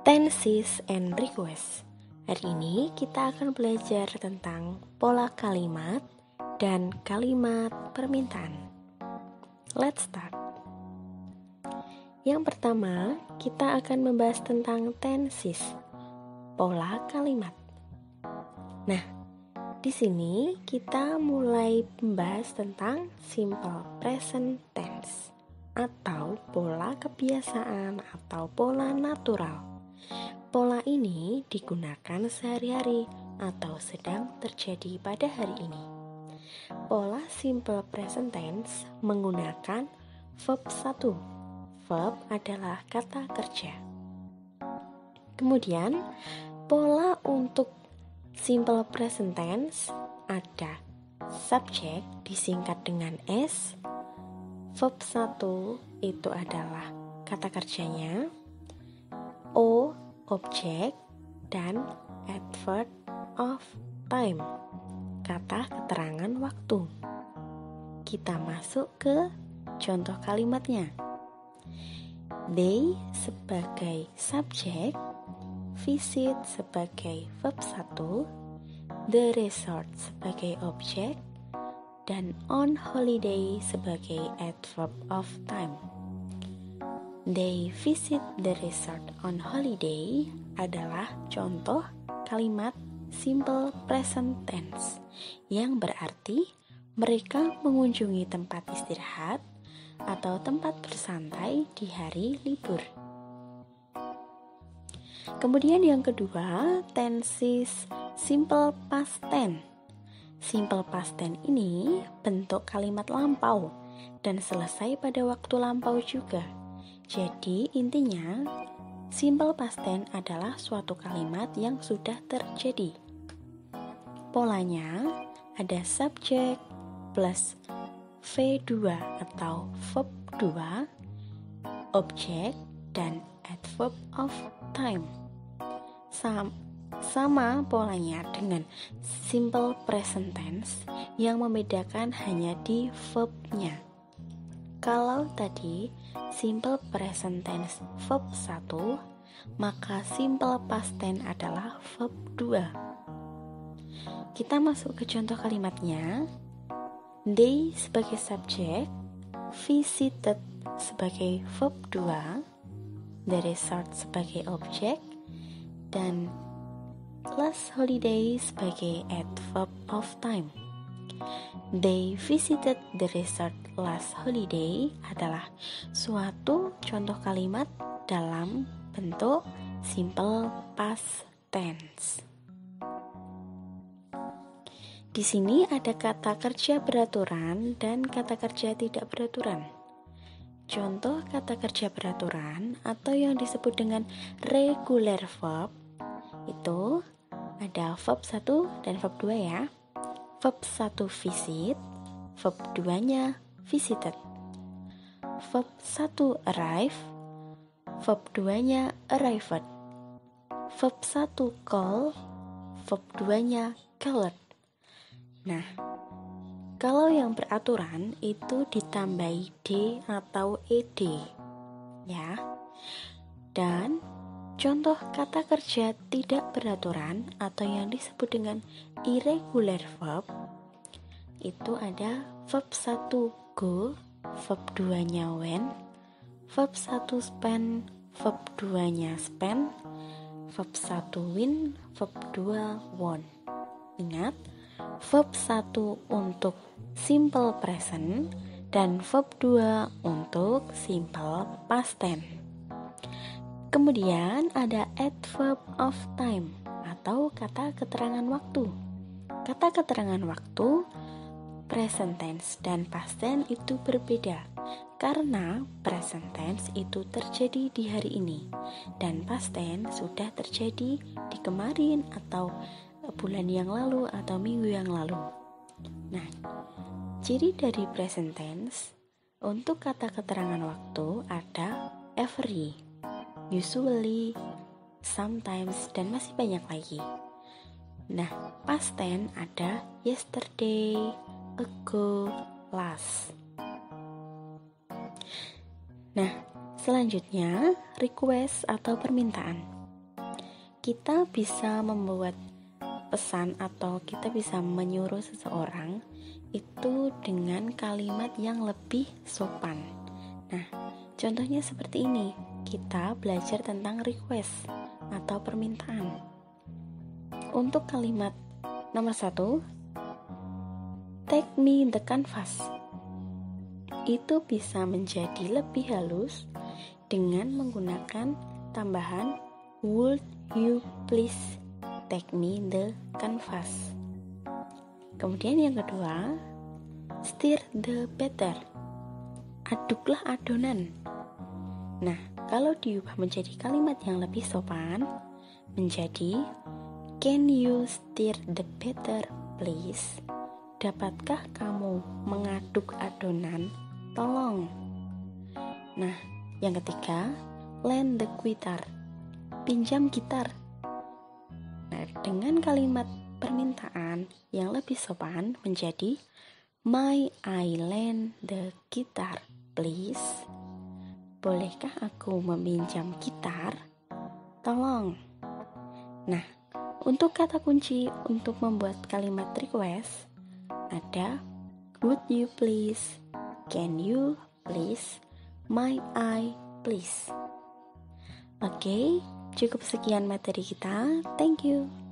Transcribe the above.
Tenses and requests. Hari ini kita akan belajar tentang pola kalimat dan kalimat permintaan. Let's start. Yang pertama, kita akan membahas tentang tenses, pola kalimat. Nah, di sini kita mulai membahas tentang simple present tense atau pola kebiasaan atau pola natural. Pola ini digunakan sehari-hari atau sedang terjadi pada hari ini. Pola simple present tense menggunakan verb 1. Verb adalah kata kerja. Kemudian, pola untuk simple present tense ada subject disingkat dengan S. Verb 1 itu adalah kata kerjanya. O objek, dan adverb of time, kata keterangan waktu. Kita masuk ke contoh kalimatnya. They sebagai subjek, visit sebagai verb 1, the resort sebagai objek, dan on holiday sebagai adverb of time. They visit the resort on holiday adalah contoh kalimat simple present tense yang berarti mereka mengunjungi tempat istirahat atau tempat bersantai di hari libur. Kemudian yang kedua, tenses simple past tense. Simple past tense ini bentuk kalimat lampau dan selesai pada waktu lampau juga. Jadi intinya, simple past tense adalah suatu kalimat yang sudah terjadi. Polanya ada subject plus V2 atau verb 2, objek, dan adverb of time. Sama polanya dengan simple present tense, yang membedakan hanya di verbnya. Kalau tadi simple present tense verb 1, maka simple past tense adalah verb 2. Kita masuk ke contoh kalimatnya. They sebagai subjek, visited sebagai verb 2, the resort sebagai objek, dan last holiday sebagai adverb of time. They visited the resort last holiday adalah suatu contoh kalimat dalam bentuk simple past tense. Di sini ada kata kerja beraturan dan kata kerja tidak beraturan. Contoh kata kerja beraturan atau yang disebut dengan regular verb itu ada verb 1 dan verb 2 ya. Verb 1 visit, verb 2-nya visited. Verb 1 arrive, verb 2-nya arrived. Verb 1 call, verb 2-nya called. Nah, kalau yang beraturan itu ditambahi D atau ED ya. Dan contoh kata kerja tidak beraturan atau yang disebut dengan irregular verb itu ada verb 1 go, verb 2-nya went, verb 1 spend, verb 2-nya spend, verb 1 win, verb 2 won. Ingat, verb 1 untuk simple present dan verb 2 untuk simple past tense. Kemudian ada adverb of time atau kata keterangan waktu. Kata keterangan waktu, present tense dan past tense itu berbeda karena present tense itu terjadi di hari ini dan past tense sudah terjadi di kemarin atau bulan yang lalu atau minggu yang lalu. Nah, ciri dari present tense untuk kata keterangan waktu ada every, usually, sometimes, dan masih banyak lagi. Nah, past tense ada yesterday, ago, last. Nah, Selanjutnya, request atau permintaan. Kita bisa membuat pesan atau kita bisa menyuruh seseorang itu dengan kalimat yang lebih sopan. Nah, contohnya seperti ini. Kita belajar tentang request atau permintaan. Untuk kalimat nomor 1, take me the canvas. Itu bisa menjadi lebih halus dengan menggunakan tambahan would you please take me the canvas. Kemudian yang kedua, stir the batter. Aduklah adonan. Nah, kalau diubah menjadi kalimat yang lebih sopan, menjadi can you stir the batter please? Dapatkah kamu mengaduk adonan? Tolong. Nah, yang ketiga, lend the guitar. Pinjam gitar. Nah, dengan kalimat permintaan yang lebih sopan menjadi may I lend the guitar please? Bolehkah aku meminjam gitar? Tolong. Nah, untuk kata kunci untuk membuat kalimat request ada would you please, can you please, may I please. Oke, cukup sekian materi kita. Thank you.